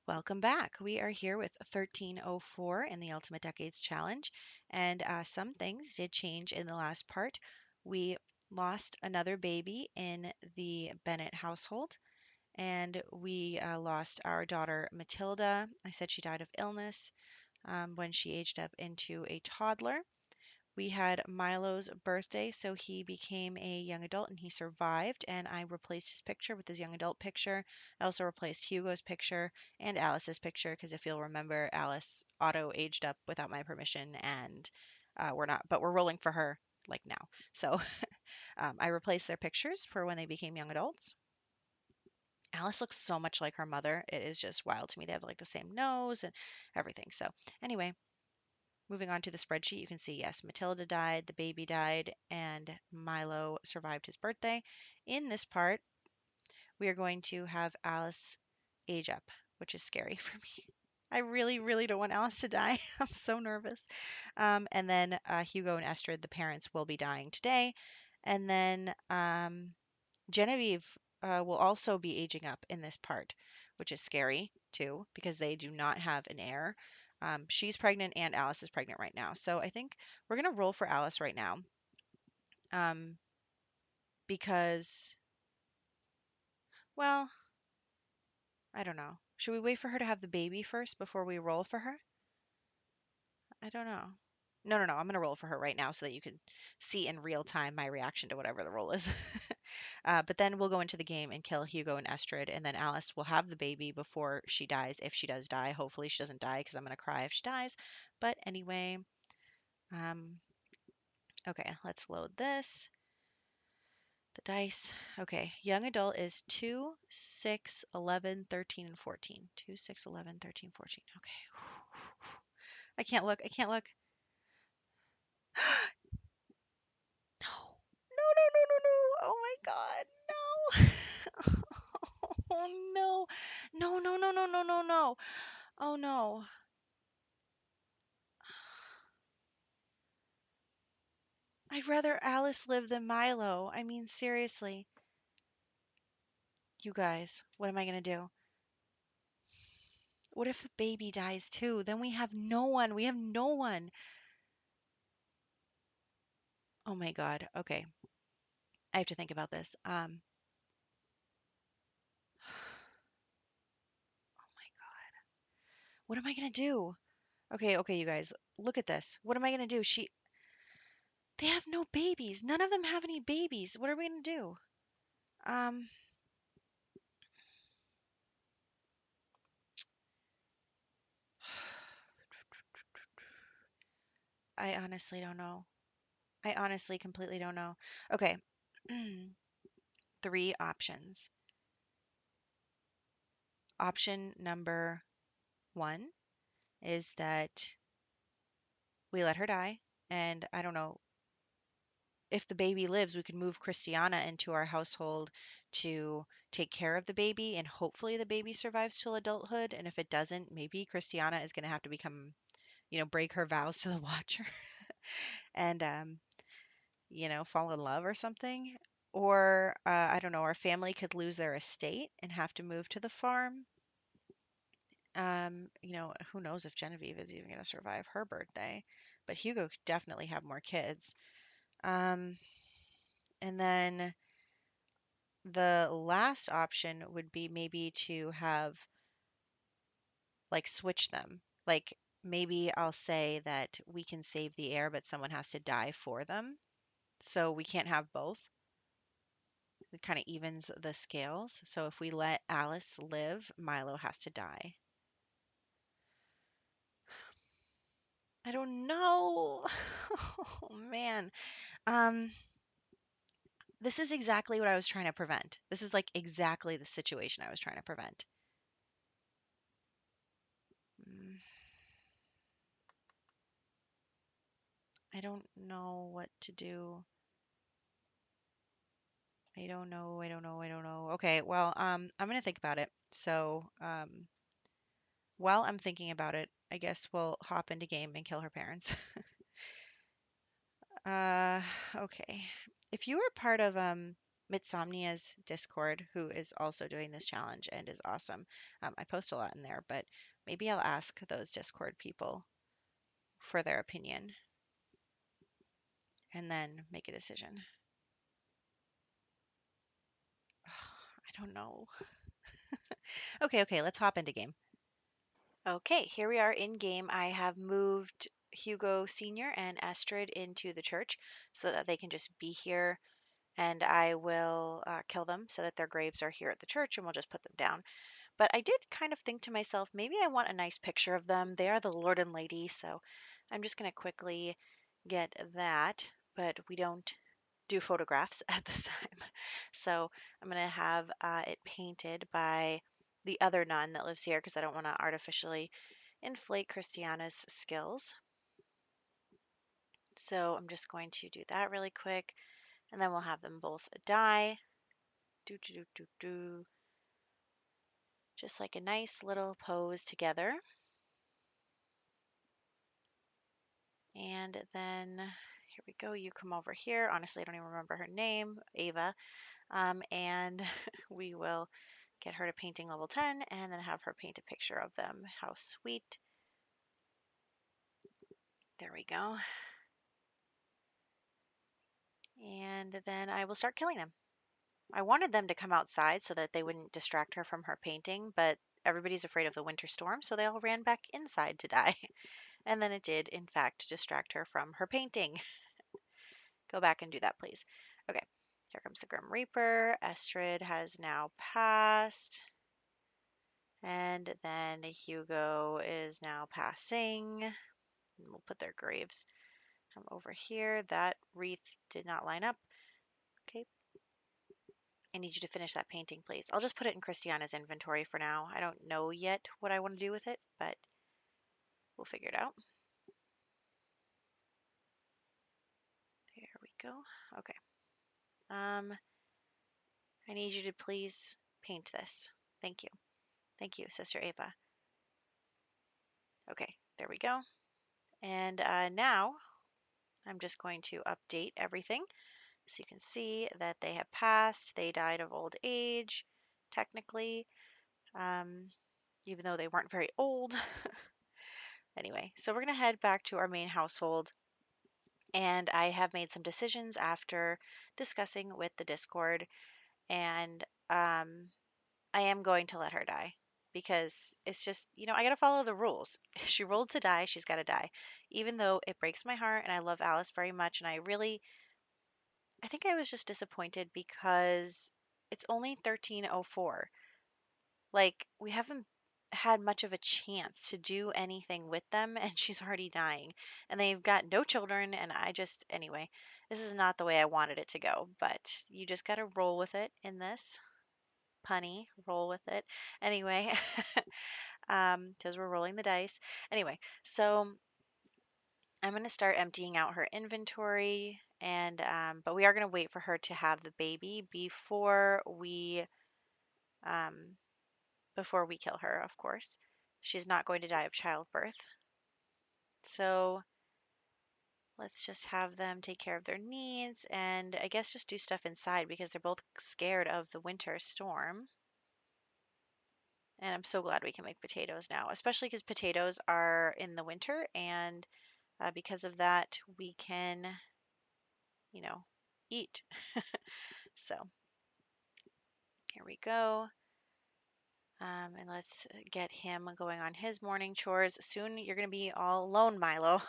Welcome back. We are here with 1304 in the Ultimate Decades Challenge, and some things did change in the last part. We lost another baby in the Bennett household, and we lost our daughter Matilda. I said she died of illness when she aged up into a toddler. We had Milo's birthday, so he became a young adult and he survived. And I replaced his picture with his young adult picture. I also replaced Hugo's picture and Alice's picture because if you'll remember, Alice auto aged up without my permission, and we're not, but we're rolling for her like now. So I replaced their pictures for when they became young adults. Alice looks so much like her mother. It is just wild to me. They have like the same nose and everything. So, anyway, moving on to the spreadsheet, you can see, yes, Matilda died, the baby died, and Milo survived his birthday. In this part, we are going to have Alice age up, which is scary for me. I really, really don't want Alice to die. I'm so nervous. And then Hugo and Estrid, the parents, will be dying today. And then Genevieve will also be aging up in this part, which is scary too, because they do not have an heir. She's pregnant and Alice is pregnant right now. So I think we're going to roll for Alice right now um, because, well, I don't know. Should we wait for her to have the baby first before we roll for her? I don't know. No, no, no. I'm going to roll for her right now so that you can see in real time my reaction to whatever the roll is. But then we'll go into the game and kill Hugo and Estrid, and then Alice will have the baby before she dies, if she does die. Hopefully she doesn't die because I'm going to cry if she dies. But anyway, um, okay, let's load this. The dice. Okay, young adult is 2, 6, 11, 13, and 14. 2, 6, 11, 13, 14. Okay. I can't look. I can't look. No. No, no, no, no, no. Oh my God. No. Oh no. No, no, no, no, no, no, no. Oh no. I'd rather Alice live than Milo. I mean, seriously. You guys, what am I going to do? What if the baby dies too? Then we have no one. We have no one. Oh my God. Okay. I have to think about this. Oh my God. What am I going to do? Okay, okay, you guys, look at this. What am I going to do? They have no babies. None of them have any babies. What are we going to do? Um, I honestly don't know. I honestly completely don't know. Okay. Three options. Option number one is that we let her die. And I don't know, if the baby lives, we could move Christiana into our household to take care of the baby. And hopefully the baby survives till adulthood. And if it doesn't, maybe Christiana is going to have to become, break her vows to the Watcher and, fall in love or something. Or, I don't know, our family could lose their estate and have to move to the farm. Who knows if Genevieve is even going to survive her birthday, but Hugo could definitely have more kids. Um, and then the last option would be maybe to have like switch them. Like maybe I'll say that we can save the heir, but someone has to die for them. So we can't have both. It kind of evens the scales. So if we let Alice live, Milo has to die. I don't know. Oh man. Um, this is exactly what I was trying to prevent. This is like exactly the situation I was trying to prevent. Mm, I don't know what to do. I don't know. I don't know. I don't know. Okay, well, I'm gonna think about it. So, while I'm thinking about it, I guess we'll hop into game and kill her parents. Uh, okay. If you were part of Mitsomnia's Discord, who is also doing this challenge and is awesome. I post a lot in there, but maybe I'll ask those Discord people for their opinion and then make a decision. I don't know. Okay, let's hop into game. Okay, here we are in game. I have moved Hugo Sr. and Astrid into the church so that they can just be here, and I will kill them so that their graves are here at the church and we'll just put them down. But I did kind of think to myself, maybe I want a nice picture of them. They are the Lord and Lady, so I'm just going to quickly get that, but we don't do photographs at this time. So I'm going to have it painted by the other nun that lives here because I don't want to artificially inflate Christiana's skills. So I'm just going to do that really quick, and then we'll have them both die. Do, do, do, do, do. Just like a nice little pose together. And then here we go. You come over here. Honestly, I don't even remember her name, Ava. And we will get her to painting level 10 and then have her paint a picture of them. How sweet. There we go. And then I will start killing them. I wanted them to come outside so that they wouldn't distract her from her painting, but everybody's afraid of the winter storm, so they all ran back inside to die. And then it did, in fact, distract her from her painting. Go back and do that, please. Okay, here comes the Grim Reaper. Estrid has now passed. And then Hugo is now passing. And we'll put their graves over here. That wreath did not line up. Okay. I need you to finish that painting, please. I'll just put it in Christiana's inventory for now. I don't know yet what I want to do with it, but we'll figure it out. There we go. Okay. I need you to please paint this. Thank you. Thank you, Sister Ava. Okay, there we go. And now I'm just going to update everything so you can see that they have passed. They died of old age, technically, even though they weren't very old. Anyway, so we're going to head back to our main household. And I have made some decisions after discussing with the Discord. And I am going to let her die because it's just, I got to follow the rules. She rolled to die, she's got to die. Even though it breaks my heart and I love Alice very much. And I think I was just disappointed because it's only 1304. Like, we haven't had much of a chance to do anything with them, and she's already dying. And they've got no children, and anyway, this is not the way I wanted it to go, but you just got to roll with it in this. Punny, roll with it. Anyway, because we're rolling the dice. Anyway, so I'm going to start emptying out her inventory, and but we are going to wait for her to have the baby um, before we kill her, of course. She's not going to die of childbirth. So let's just have them take care of their needs and I guess just do stuff inside because they're both scared of the winter storm. And I'm so glad we can make potatoes now, especially because potatoes are in the winter and because of that we can, eat. So here we go. And let's get him going on his morning chores. Soon you're going to be all alone, Milo.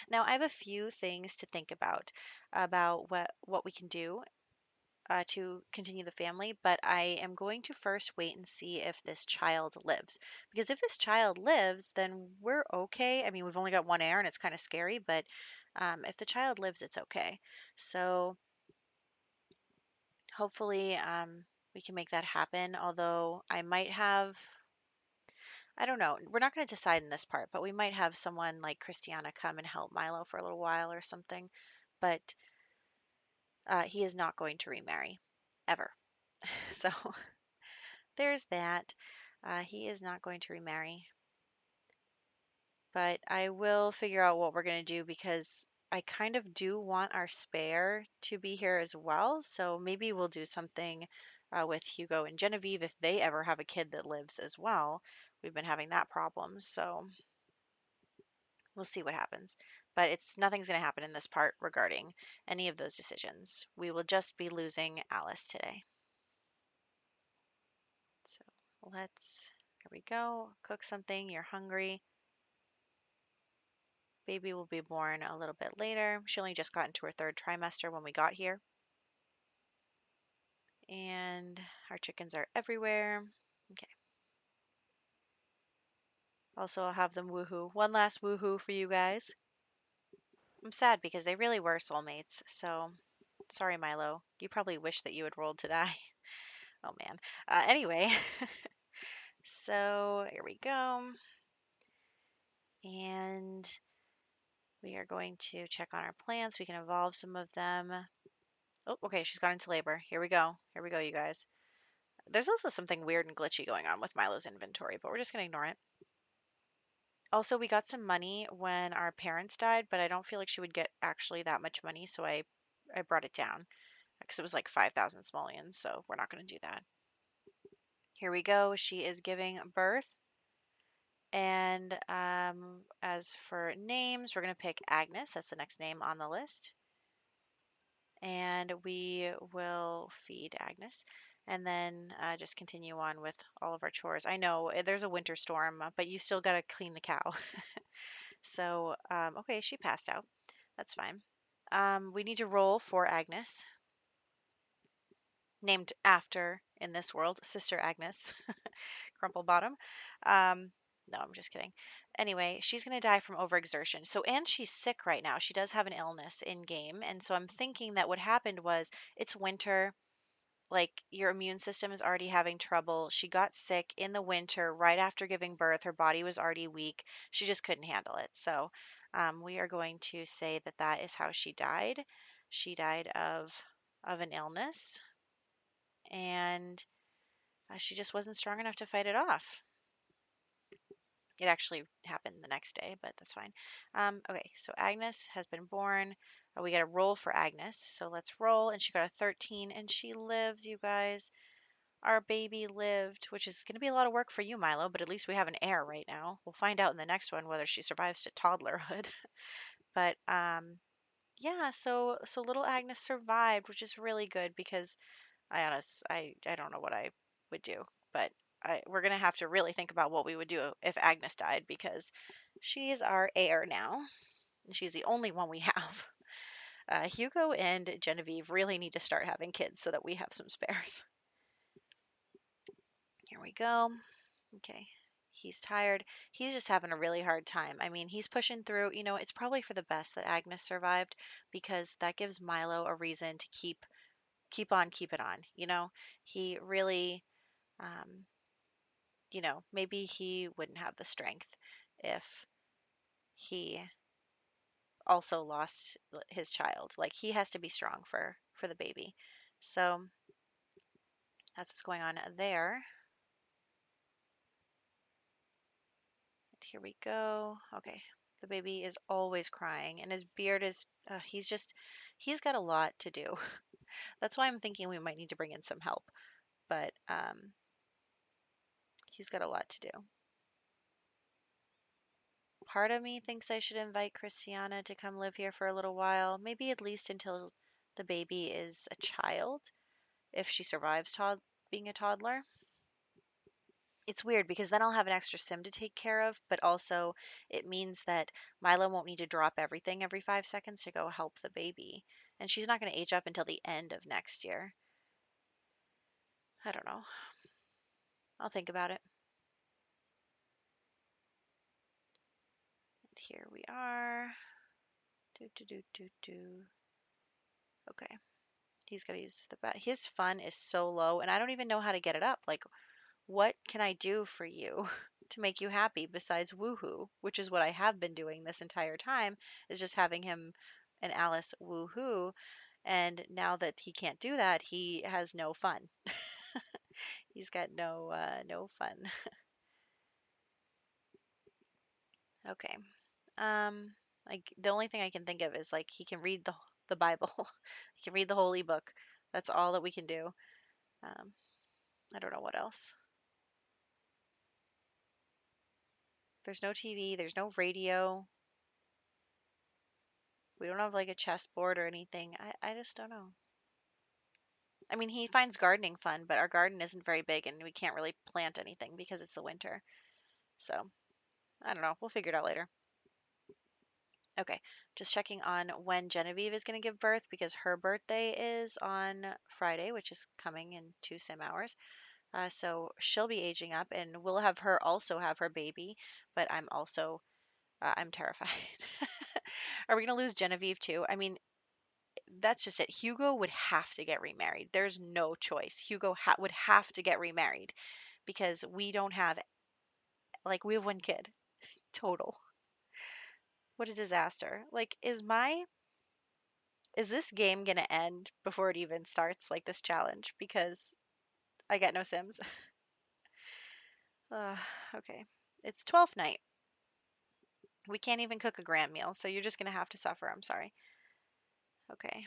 Now I have a few things to think about what we can do to continue the family, but I am going to first wait and see if this child lives. Because if this child lives, then we're okay. I mean, we've only got one heir and it's kind of scary, but if the child lives, it's okay. So hopefully we can make that happen. Although I don't know. We're not going to decide in this part, but we might have someone like Christiana come and help Milo for a little while or something. But he is not going to remarry ever. So there's that. He is not going to remarry. But I will figure out what we're going to do because I kind of do want our spare to be here as well. So maybe we'll do something with Hugo and Genevieve if they ever have a kid that lives as well. We've been having that problem, so we'll see what happens. But it's nothing's going to happen in this part regarding any of those decisions. We will just be losing Alice today. So here we go. Cook something. You're hungry. Baby will be born a little bit later. She only just got into her third trimester when we got here. And our chickens are everywhere. Okay. Also, I'll have them woohoo. One last woohoo for you guys. I'm sad because they really were soulmates. So, sorry, Milo. You probably wish that you had rolled to die. Oh, man. Anyway, so here we go. And we are going to check on our plants. We can evolve some of them. Oh, okay. She's gone into labor. Here we go. Here we go, you guys. There's also something weird and glitchy going on with Milo's inventory, but we're just going to ignore it. Also, we got some money when our parents died, but I don't feel like she would get actually that much money, so I brought it down because it was like 5,000 simoleons, so we're not going to do that. Here we go. She is giving birth. And as for names, we're going to pick Agnes. That's the next name on the list. And we will feed Agnes and then just continue on with all of our chores. I know there's a winter storm, but you still got to clean the cow. So, okay, she passed out. That's fine. We need to roll for Agnes, named after, in this world, Sister Agnes, Crumple Bottom. No, I'm just kidding. Anyway, she's going to die from overexertion. So, and she's sick right now. She does have an illness in game. And so I'm thinking that what happened was it's winter. Like your immune system is already having trouble. She got sick in the winter right after giving birth. Her body was already weak. She just couldn't handle it. So we are going to say that that is how she died. She died of an illness, and she just wasn't strong enough to fight it off. It actually happened the next day, but that's fine. Okay, so Agnes has been born. We got a roll for Agnes. So let's roll. And she got a 13, and she lives, you guys. Our baby lived, which is going to be a lot of work for you, Milo, but at least we have an heir right now. We'll find out in the next one whether she survives to toddlerhood. But yeah, so little Agnes survived, which is really good because I don't know what I would do, but we're gonna have to really think about what we would do if Agnes died because she's our heir now, and she's the only one we have. Hugo and Genevieve really need to start having kids so that we have some spares. Here we go. Okay. He's tired. He's just having a really hard time. I mean, he's pushing through. You know, it's probably for the best that Agnes survived because that gives Milo a reason to keep it on. You know, he really, um, maybe he wouldn't have the strength if he also lost his child. Like he has to be strong for the baby. So that's what's going on there. Here we go. Okay. The baby is always crying, and his beard is, he's got a lot to do. That's why I'm thinking we might need to bring in some help. But he's got a lot to do. Part of me thinks I should invite Christiana to come live here for a little while, maybe at least until the baby is a child, if she survives being a toddler. It's weird because then I'll have an extra sim to take care of, but also it means that Milo won't need to drop everything every 5 seconds to go help the baby. And she's not going to age up until the end of next year. I don't know. I'll think about it. And here we are. Do, do, do, do, do. Okay. He's got to use the bat. His fun is so low, and I don't even know how to get it up. Like, what can I do for you to make you happy besides woohoo, which is what I have been doing this entire time, is just having him and Alice woohoo. And now that he can't do that, he has no fun. He's got no fun. Okay. Like the only thing I can think of is like he can read the Bible. He can read the holy book. That's all that we can do. Um, I don't know what else. There's no TV, there's no radio. We don't have like a chessboard or anything. I just don't know. I mean, he finds gardening fun, but our garden isn't very big and we can't really plant anything because it's the winter. So, I don't know. We'll figure it out later. Okay, just checking on when Genevieve is going to give birth because her birthday is on Friday, which is coming in 2 sim hours. So she'll be aging up, and we'll have her also have her baby. But I'm terrified. Are we going to lose Genevieve too? I mean, that's just it. Hugo would have to get remarried. There's no choice. Hugo would have to get remarried because we don't have, like, we have one kid total. What a disaster. Like, is this game gonna end before it even starts, like this challenge? Because I get no Sims. uh, okay. It's 12th night. We can't even cook a grand meal, so you're just gonna have to suffer. I'm sorry. Okay.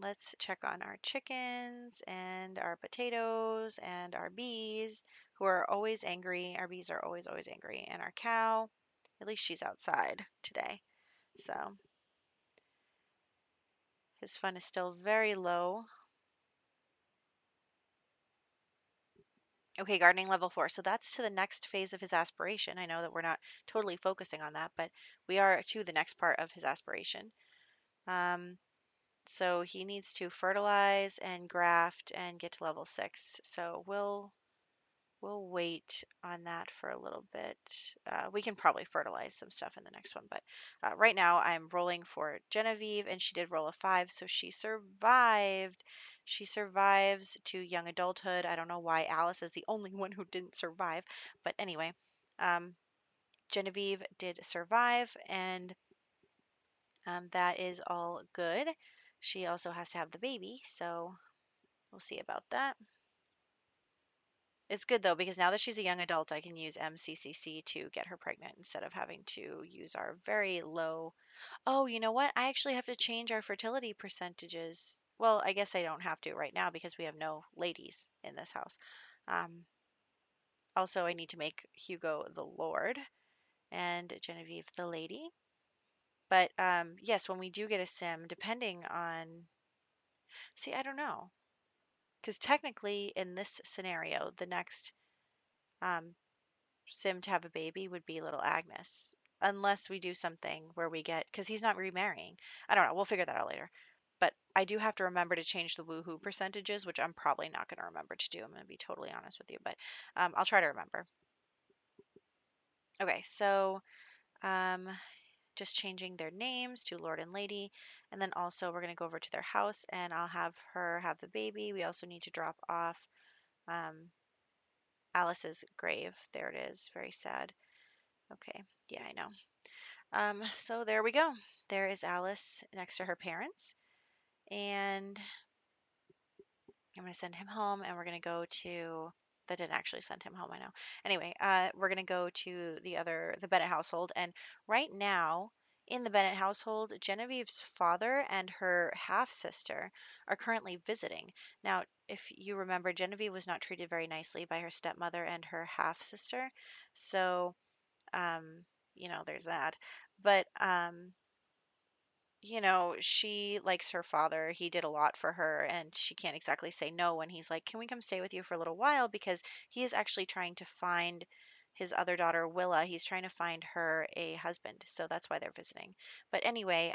Let's check on our chickens and our potatoes and our bees, who are always angry. Our bees are always, always angry. And our cow, at least she's outside today. So his fun is still very low. Okay, gardening level 4. So that's to the next phase of his aspiration. I know that we're not totally focusing on that, but we are to the next part of his aspiration. Um, so he needs to fertilize and graft and get to level 6. So we'll wait on that for a little bit. We can probably fertilize some stuff in the next one, but right now I'm rolling for Genevieve, and she did roll a 5, so she survived. She survives to young adulthood. I don't know why Alice is the only one who didn't survive, but anyway, um, Genevieve did survive, and that is all good. She also has to have the baby, so we'll see about that. It's good though because now that she's a young adult, I can use MCCC to get her pregnant instead of having to use our very low. Oh, you know what? I actually have to change our fertility percentages. Well, I guess I don't have to right now because we have no ladies in this house. Um, Also, I need to make Hugo the Lord and Genevieve the lady. But yes, when we do get a sim, depending on, see, I don't know, because technically in this scenario, the next um, Sim to have a baby would be little Agnes, unless we do something where we get, because he's not remarrying. I don't know. We'll figure that out later. But I do have to remember to change the woohoo percentages, which I'm probably not going to remember to do. I'm going to be totally honest with you, but I'll try to remember. Okay, so um, just changing their names to Lord and Lady, and then also we're going to go over to their house, and I'll have her have the baby. We also need to drop off um, Alice's grave. There it is. Very sad. Okay, yeah, I know. So there we go. There is Alice next to her parents. And I'm going to send him home and we're going to go to, that didn't actually send him home, I know. Anyway, we're going to go to the Bennett household. And right now, in the Bennett household, Genevieve's father and her half sister are currently visiting. Now, if you remember, Genevieve was not treated very nicely by her stepmother and her half sister. So, um, there's that. But she likes her father. He did a lot for her, and she can't exactly say no when he's like, "Can we come stay with you for a little while?" Because he is actually trying to find his other daughter, Willa. He's trying to find her a husband, so that's why they're visiting. But anyway,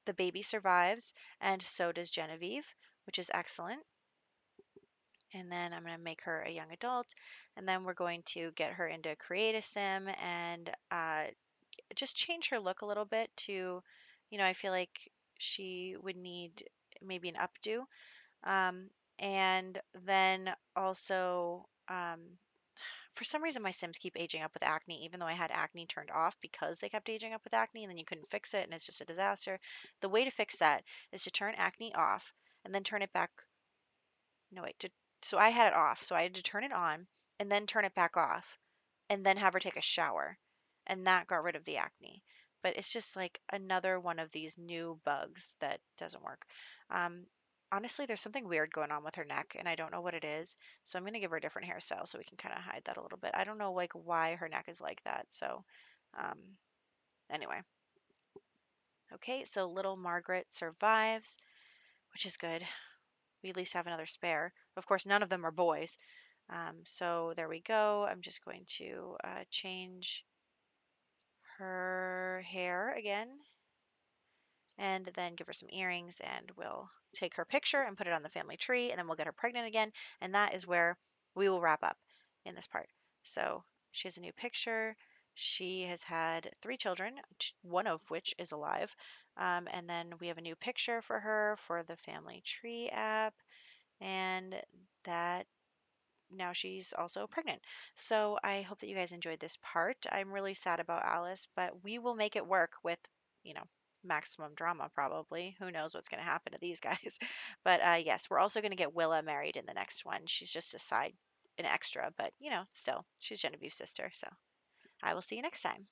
the baby survives, and so does Genevieve, which is excellent. And then I'm going to make her a young adult, and then we're going to get her into Create a Sim and just change her look a little bit to, I feel like she would need maybe an updo. Um, and then also, for some reason, my Sims keep aging up with acne, even though I had acne turned off because they kept aging up with acne and then you couldn't fix it and it's just a disaster. The way to fix that is to turn acne off and then turn it back. No, wait. So I had it off. So I had to turn it on and then turn it back off and then have her take a shower. And that got rid of the acne. but it's just like another one of these new bugs that doesn't work. Um, Honestly, there's something weird going on with her neck, and I don't know what it is. So I'm gonna give her a different hairstyle so we can kind of hide that a little bit. I don't know like why her neck is like that. So um, anyway, okay. So little Margaret survives, which is good. We at least have another spare. Of course, none of them are boys. So there we go. I'm just going to change her hair again and then give her some earrings, and we'll take her picture and put it on the family tree, and then we'll get her pregnant again, and that is where we will wrap up in this part. So she has a new picture. She has had 3 children, one of which is alive. And then we have a new picture for her for the family tree app, and that now she's also pregnant. So I hope that you guys enjoyed this part. I'm really sad about Alice, but we will make it work with, you know, maximum drama probably. Who knows what's going to happen to these guys. But yes, we're also going to get Willa married in the next one. She's just a side, an extra, but still, she's Genevieve's sister. So I will see you next time.